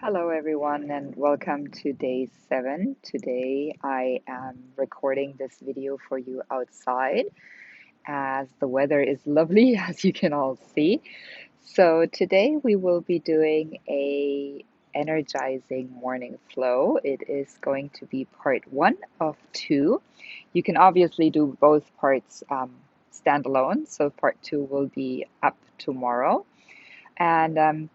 Hello, everyone, and welcome to day 7. Today, I am recording this video for you outside as the weather is lovely, as you can all see. So, today we will be doing a energizing morning flow. It is going to be part 1 of 2. You can obviously do both parts standalone, so part 2 will be up tomorrow. And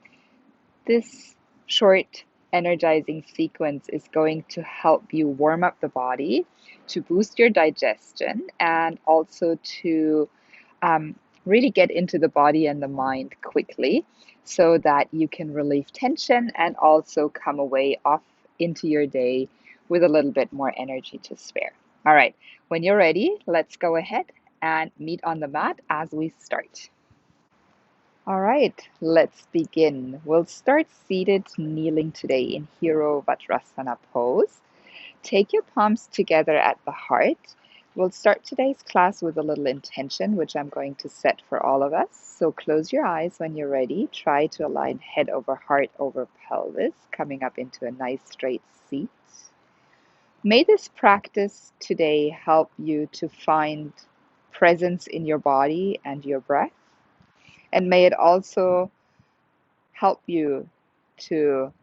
this short energizing sequence is going to help you warm up the body, to boost your digestion, and also to um, really get into the body and the mind quickly so that you can relieve tension and also come away off into your day with a little bit more energy to spare. All right, when you're ready, let's go ahead and meet on the mat as we start. All right, let's begin. We'll start seated kneeling today in Hero Vajrasana pose. Take your palms together at the heart. We'll start today's class with a little intention, which I'm going to set for all of us. So close your eyes when you're ready. Try to align head over heart over pelvis, coming up into a nice straight seat. May this practice today help you to find presence in your body and your breath. And may it also help you to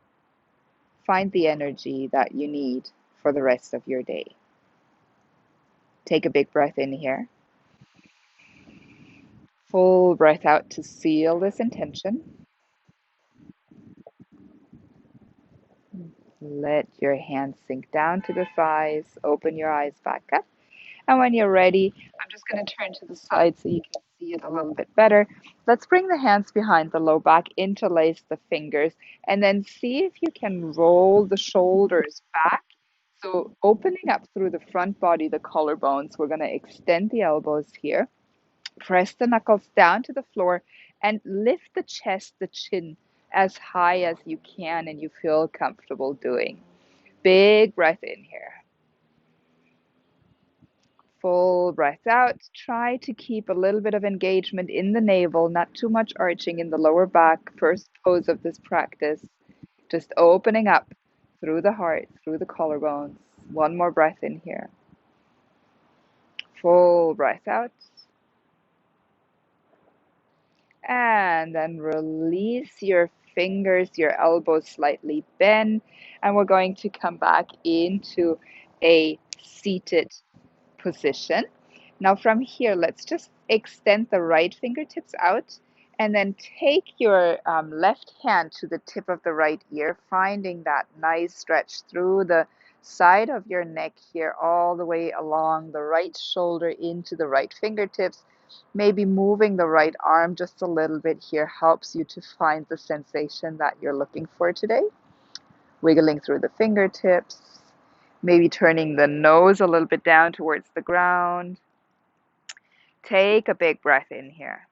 find the energy that you need for the rest of your day. Take a big breath in here. Full breath out to seal this intention. Let your hands sink down to the thighs. Open your eyes back up. And when you're ready, I'm just going to turn to the side so you can see it a little bit better. Let's bring the hands behind the low back, interlace the fingers, and then see if you can roll the shoulders back. So opening up through the front body, the collarbones, we're going to extend the elbows here. Press the knuckles down to the floor and lift the chest, the chin, as high as you can and you feel comfortable doing. Big breath in here. Full breath out. Try to keep a little bit of engagement in the navel, not too much arching in the lower back. First pose of this practice. Just opening up through the heart, through the collarbones. One more breath in here. Full breath out. And then release your fingers, your elbows slightly bend. And we're going to come back into a seated position. Now from here, let's just extend the right fingertips out and then take your left hand to the tip of the right ear, finding that nice stretch through the side of your neck here, all the way along the right shoulder into the right fingertips. Maybe moving the right arm just a little bit here helps you to find the sensation that you're looking for today. Wiggling through the fingertips. Maybe turning the nose a little bit down towards the ground. Take a big breath in here.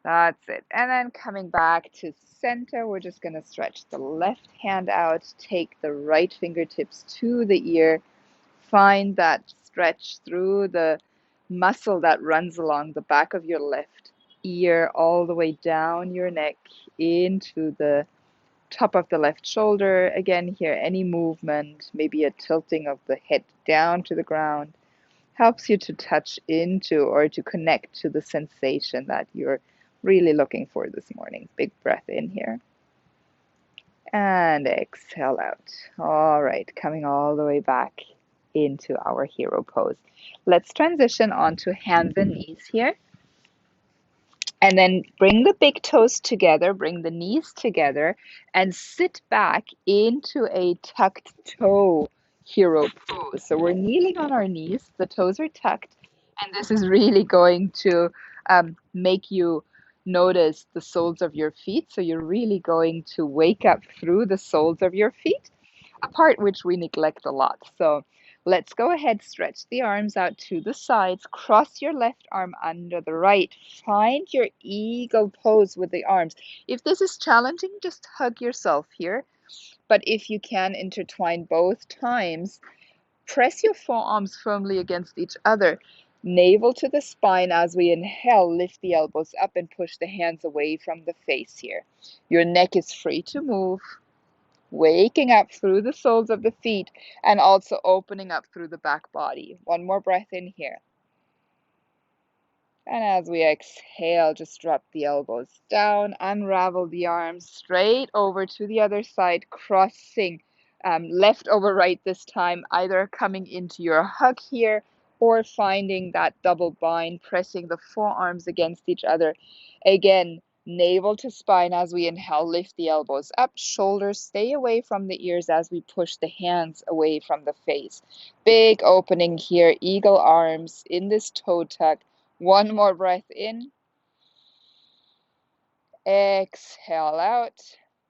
That's it. And then coming back to center, we're just going to stretch the left hand out. Take the right fingertips to the ear. Find that stretch through the muscle that runs along the back of your left ear, all the way down your neck into the top of the left shoulder. Again, here, any movement, maybe a tilting of the head down to the ground, helps you to touch into or to connect to the sensation that you're really looking for this morning. Big breath in here. And exhale out. All right, coming all the way back into our hero pose. Let's transition onto hands and knees here. And then bring the big toes together, bring the knees together, and sit back into a tucked toe hero pose. So we're kneeling on our knees, the toes are tucked, and this is really going to make you notice the soles of your feet. So you're really going to wake up through the soles of your feet, a part which we neglect a lot. So let's go ahead, stretch the arms out to the sides, cross your left arm under the right, find your eagle pose with the arms. If this is challenging, just hug yourself here. But if you can intertwine both times, press your forearms firmly against each other. Navel to the spine as we inhale, lift the elbows up and push the hands away from the face here. Your neck is free to move, waking up through the soles of the feet and also opening up through the back body. One more breath in here. And as we exhale, just drop the elbows down, unravel the arms straight over to the other side, crossing left over right this time, either coming into your hug here or finding that double bind, pressing the forearms against each other. Again, navel to spine as we inhale, lift the elbows up, shoulders stay away from the ears as we push the hands away from the face. Big opening here, eagle arms in this toe tuck. One more breath in. Exhale out.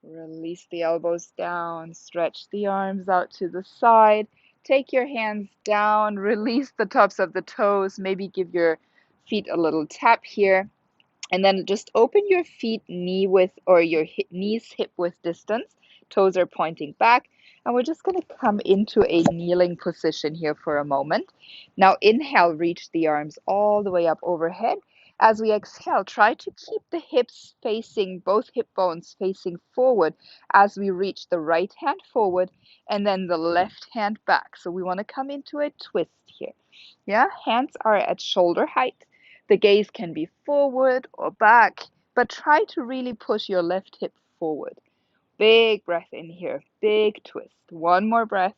Release the elbows down. Stretch the arms out to the side. Take your hands down. Release the tops of the toes. Maybe give your feet a little tap here. And then just open your feet knee width or your knees hip width distance. Toes are pointing back. And we're just going to come into a kneeling position here for a moment. Now inhale, reach the arms all the way up overhead. As we exhale, try to keep the hips facing, both hip bones facing forward as we reach the right hand forward and then the left hand back. So we want to come into a twist here. Yeah, hands are at shoulder height. The gaze can be forward or back, but try to really push your left hip forward. Big breath in here, big twist. One more breath.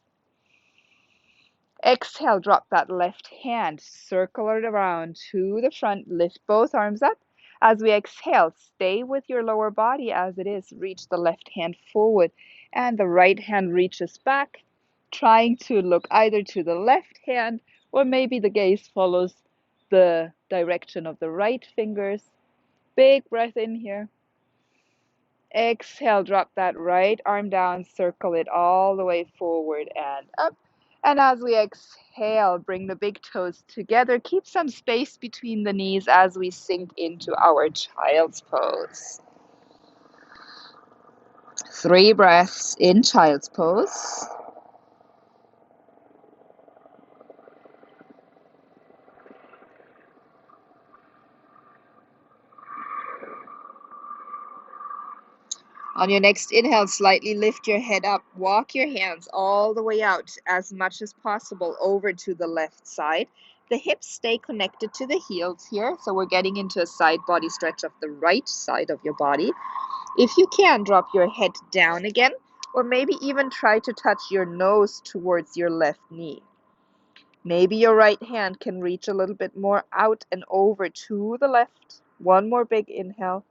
Exhale, drop that left hand, circle it around to the front, lift both arms up. As we exhale, stay with your lower body as it is. Reach the left hand forward and the right hand reaches back, trying to look either to the left hand or maybe the gaze follows the direction of the right fingers. Big breath in here. Exhale, drop that right arm down, circle it all the way forward and up. And as we exhale, bring the big toes together. Keep some space between the knees as we sink into our child's pose. 3 breaths in child's pose. On your next inhale, slightly lift your head up. Walk your hands all the way out as much as possible over to the left side. The hips stay connected to the heels here, so we're getting into a side body stretch of the right side of your body. If you can, drop your head down again, or maybe even try to touch your nose towards your left knee. Maybe your right hand can reach a little bit more out and over to the left. One more big inhale.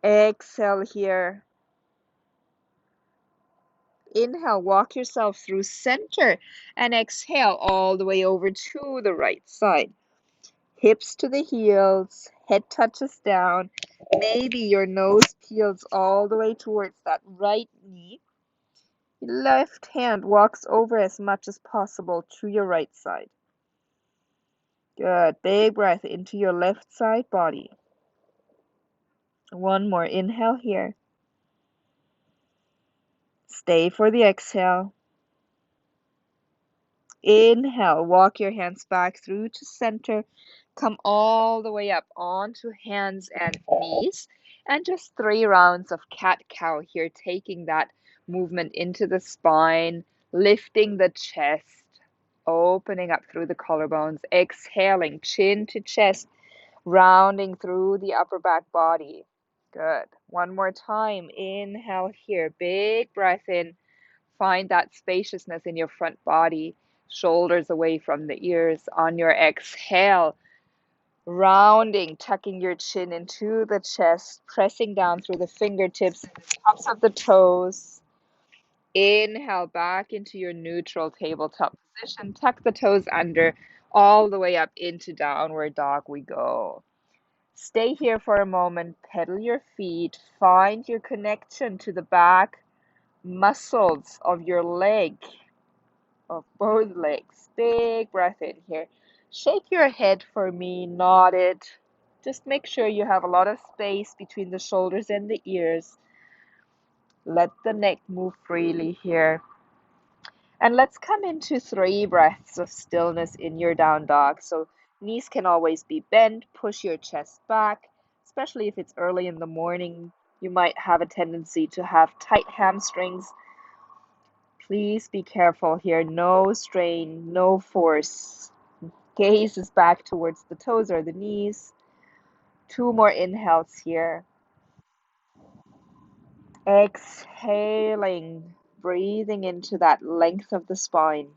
Exhale here. Inhale, walk yourself through center and exhale all the way over to the right side. Hips to the heels, head touches down. Maybe your nose peels all the way towards that right knee. Left hand walks over as much as possible to your right side. Good. Big breath into your left side body. One more inhale here. Stay for the exhale. Inhale, walk your hands back through to center. Come all the way up onto hands and knees. And just 3 rounds of cat-cow here, taking that movement into the spine, lifting the chest, opening up through the collarbones, exhaling, chin to chest, rounding through the upper back body. Good. One more time. Inhale here. Big breath in. Find that spaciousness in your front body, shoulders away from the ears. On your exhale, rounding, tucking your chin into the chest, pressing down through the fingertips and the tops of the toes. Inhale back into your neutral tabletop position. Tuck the toes under, all the way up into downward dog we go. Stay here for a moment, pedal your feet, find your connection to the back muscles of your leg, of both legs. Big breath in here. Shake your head for me, nod it. Just make sure you have a lot of space between the shoulders and the ears. Let the neck move freely here. And let's come into 3 breaths of stillness in your down dog. So knees can always be bent, push your chest back, especially if it's early in the morning. You might have a tendency to have tight hamstrings. Please be careful here. No strain, no force. Gaze is back towards the toes or the knees. 2 more inhales here. Exhaling, breathing into that length of the spine.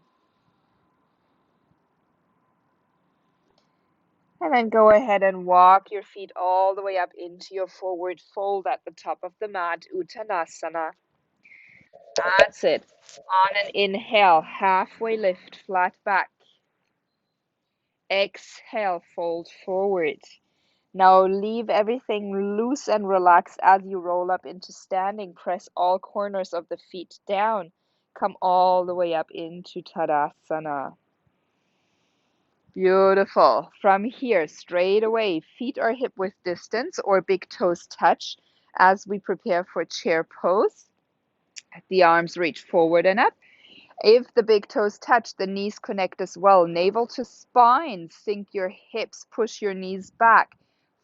And then go ahead and walk your feet all the way up into your forward fold at the top of the mat, Uttanasana. That's it. On an inhale, halfway lift, flat back. Exhale, fold forward. Now leave everything loose and relaxed as you roll up into standing. Press all corners of the feet down. Come all the way up into Tadasana. Beautiful. From here, straight away, feet are hip width distance or big toes touch as we prepare for chair pose. The arms reach forward and up. If the big toes touch, the knees connect as well. Navel to spine, sink your hips, push your knees back.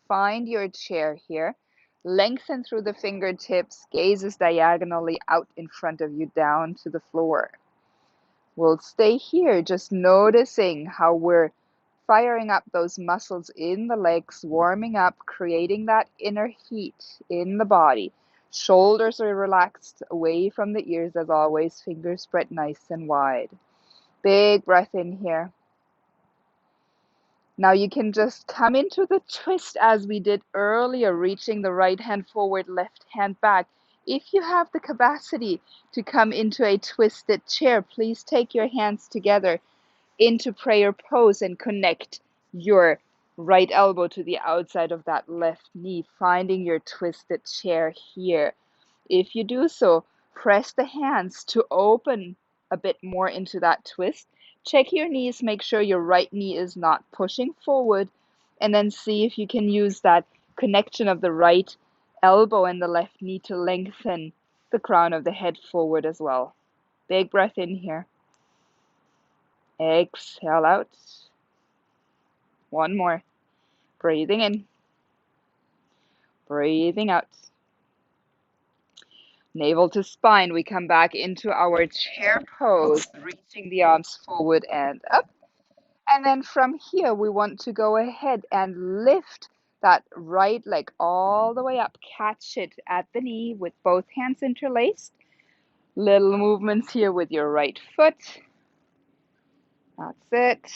Find your chair here. Lengthen through the fingertips, gazes diagonally out in front of you down to the floor. We'll stay here, just noticing how we're firing up those muscles in the legs, warming up, creating that inner heat in the body. Shoulders are relaxed away from the ears as always, fingers spread nice and wide. Big breath in here. Now you can just come into the twist as we did earlier, reaching the right hand forward, left hand back. If you have the capacity to come into a twisted chair, please take your hands together into prayer pose and connect your right elbow to the outside of that left knee, finding your twisted chair here. If you do so, press the hands to open a bit more into that twist. Check your knees, make sure your right knee is not pushing forward, and then see if you can use that connection of the right elbow and the left knee to lengthen the crown of the head forward as well. Big breath in here. Exhale out. One more. Breathing in. Breathing out. Navel to spine. We come back into our chair pose, reaching the arms forward and up. And then from here, we want to go ahead and lift that right leg all the way up. Catch it at the knee with both hands interlaced. Little movements here with your right foot. That's it.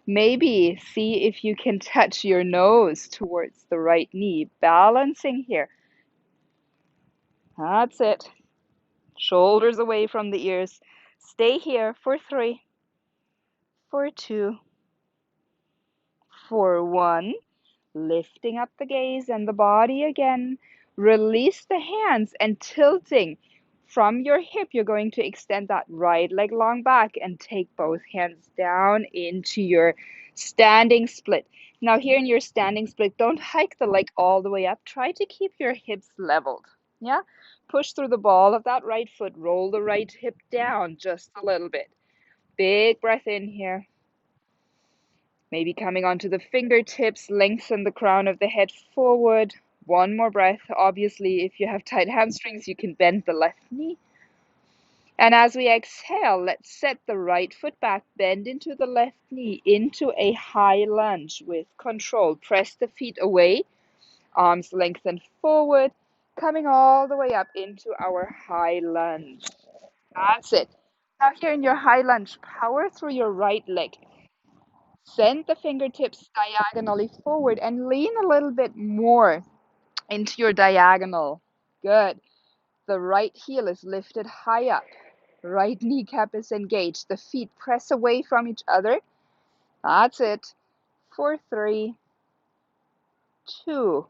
Maybe see if you can touch your nose towards the right knee. Balancing here. That's it. Shoulders away from the ears. Stay here for 3, for 2, for 1. Lifting up the gaze and the body again. Release the hands and tilting from your hip. You're going to extend that right leg long back and take both hands down into your standing split. Now here in your standing split, don't hike the leg all the way up. Try to keep your hips leveled. Yeah? Push through the ball of that right foot. Roll the right hip down just a little bit. Big breath in here. Maybe coming onto the fingertips, lengthen the crown of the head forward. One more breath. Obviously, if you have tight hamstrings, you can bend the left knee. And as we exhale, let's set the right foot back, bend into the left knee, into a high lunge with control. Press the feet away, arms lengthen forward, coming all the way up into our high lunge. That's it. Now here in your high lunge, power through your right leg. Send the fingertips diagonally forward and lean a little bit more into your diagonal. Good. The right heel is lifted high up. Right kneecap is engaged. The feet press away from each other. That's it. For 3, 2,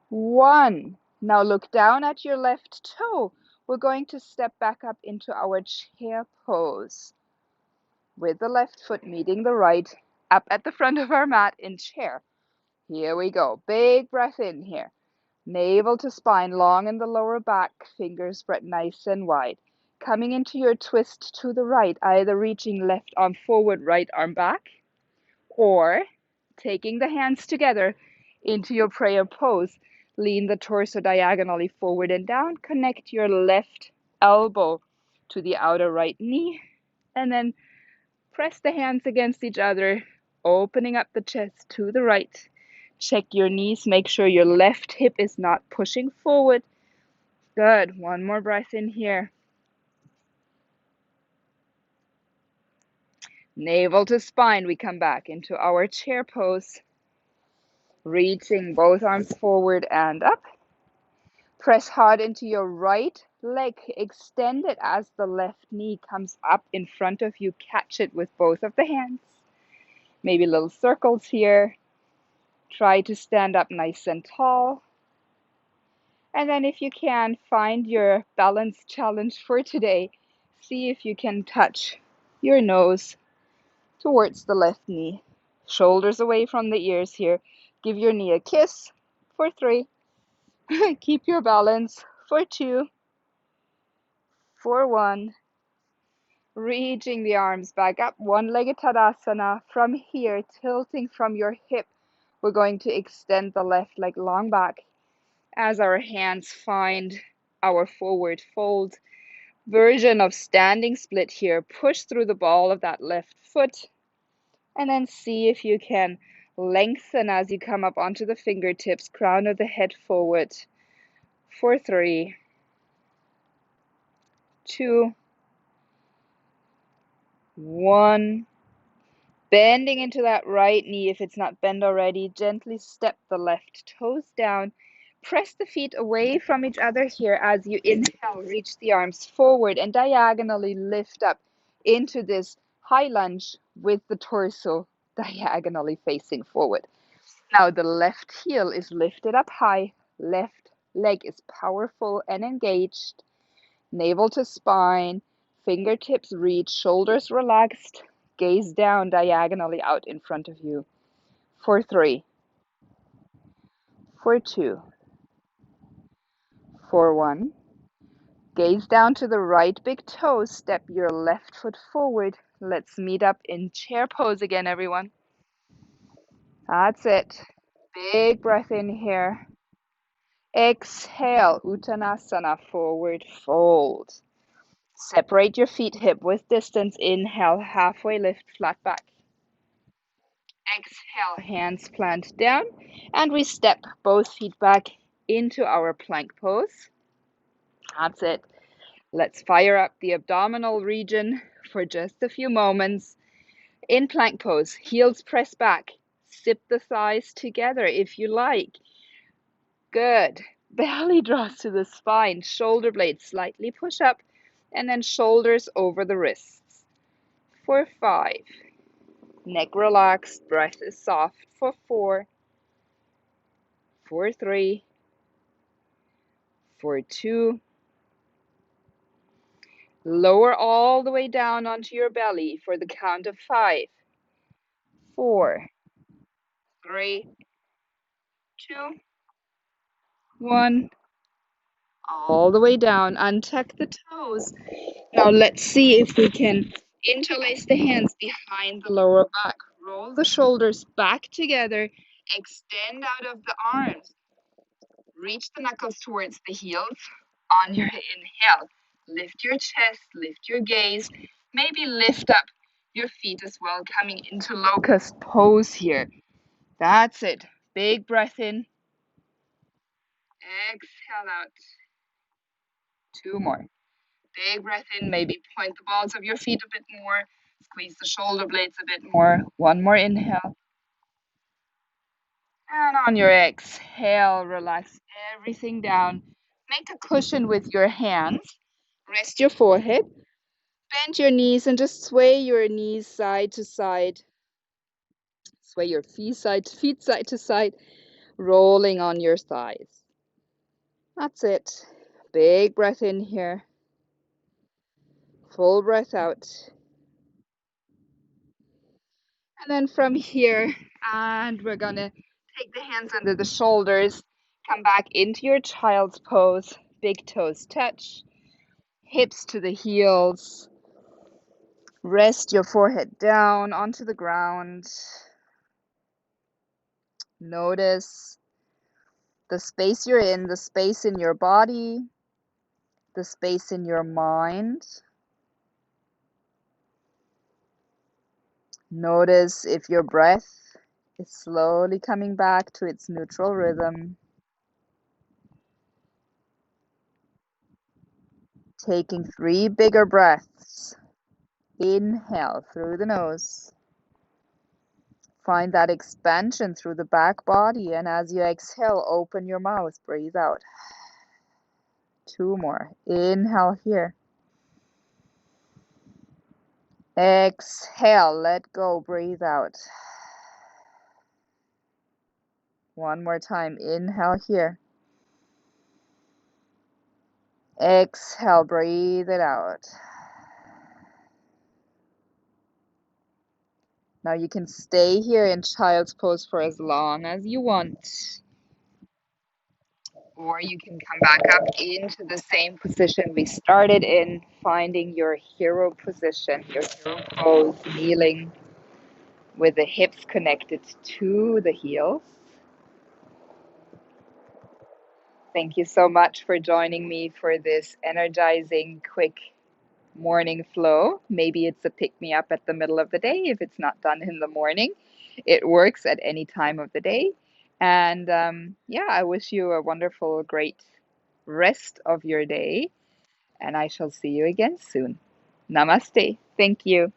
1. Now look down at your left toe. We're going to step back up into our chair pose with the left foot meeting the right up at the front of our mat in chair. Here we go. Big breath in here. Navel to spine, long in the lower back, fingers spread nice and wide. Coming into your twist to the right, either reaching left arm forward, right arm back, or taking the hands together into your prayer pose. Lean the torso diagonally forward and down. Connect your left elbow to the outer right knee, and then press the hands against each other, opening up the chest to the right. Check your knees. Make sure your left hip is not pushing forward. Good. One more breath in here. Navel to spine. We come back into our chair pose. Reaching both arms forward and up. Press hard into your right leg. Extend it as the left knee comes up in front of you. Catch it with both of the hands. Maybe little circles here. Try to stand up nice and tall. And then if you can, find your balance challenge for today. See if you can touch your nose towards the left knee. Shoulders away from the ears here. Give your knee a kiss for 3. Keep your balance for 2, for 1. Reaching the arms back up, one-legged Tadasana. From here, tilting from your hip, we're going to extend the left leg long back as our hands find our forward fold. Version of standing split here. Push through the ball of that left foot, and then see if you can lengthen as you come up onto the fingertips, crown of the head forward. For 3, 2, 1. Bending into that right knee. If it's not bent already, gently step the left toes down. Press the feet away from each other here as you inhale. Reach the arms forward and diagonally lift up into this high lunge with the torso diagonally facing forward. Now the left heel is lifted up high. Left leg is powerful and engaged. Navel to spine. Fingertips reach. Shoulders relaxed. Gaze down diagonally out in front of you. For 3, for 2, for 1. Gaze down to the right big toe. Step your left foot forward. Let's meet up in chair pose again, everyone. That's it. Big breath in here. Exhale, Uttanasana, forward fold. Separate your feet hip width distance. Inhale, halfway lift, flat back. Exhale, hands plant down, and we step both feet back into our plank pose. That's it. Let's fire up the abdominal region for just a few moments. In plank pose, heels press back. Sip the thighs together if you like. Good. Belly draws to the spine. Shoulder blades slightly push up, and then shoulders over the wrists. For 5. Neck relaxed, breath is soft. For 4. For 3. For 2. Lower all the way down onto your belly for the count of 5. 4. 3. 2. 1. All the way down. Untuck the toes. Now let's see if we can interlace the hands behind the lower back. Roll the shoulders back together. Extend out of the arms. Reach the knuckles towards the heels. On your inhale, lift your chest, lift your gaze. Maybe lift up your feet as well, coming into locust pose here. That's it. Big breath in. Exhale out. 2 more. Big breath in. Maybe point the balls of your feet a bit more. Squeeze the shoulder blades a bit more. 1 more inhale. And on your exhale, relax everything down. Make a cushion with your hands. Rest your forehead. Bend your knees and just sway your knees side to side. Sway your feet side to side, rolling on your thighs. That's it. Big breath in here. Full breath out. And then from here, and we're going to take the hands under the shoulders. Come back into your child's pose. Big toes touch. Hips to the heels. Rest your forehead down onto the ground. Notice the space you're in, the space in your body, the space in your mind. Notice if your breath is slowly coming back to its neutral rhythm. Taking 3 bigger breaths. Inhale through the nose. Find that expansion through the back body, and as you exhale, open your mouth, breathe out. 2 more. Inhale here. Exhale, let go, breathe out. 1 more time. Inhale here. Exhale, breathe it out. Now you can stay here in child's pose for as long as you want. Or you can come back up into the same position we started in, finding your hero position, your hero pose, kneeling with the hips connected to the heels. Thank you so much for joining me for this energizing, quick morning flow. Maybe it's a pick me up at the middle of the day if it's not done in the morning. It works at any time of the day. And yeah, I wish you a wonderful, great rest of your day. And I shall see you again soon. Namaste. Thank you.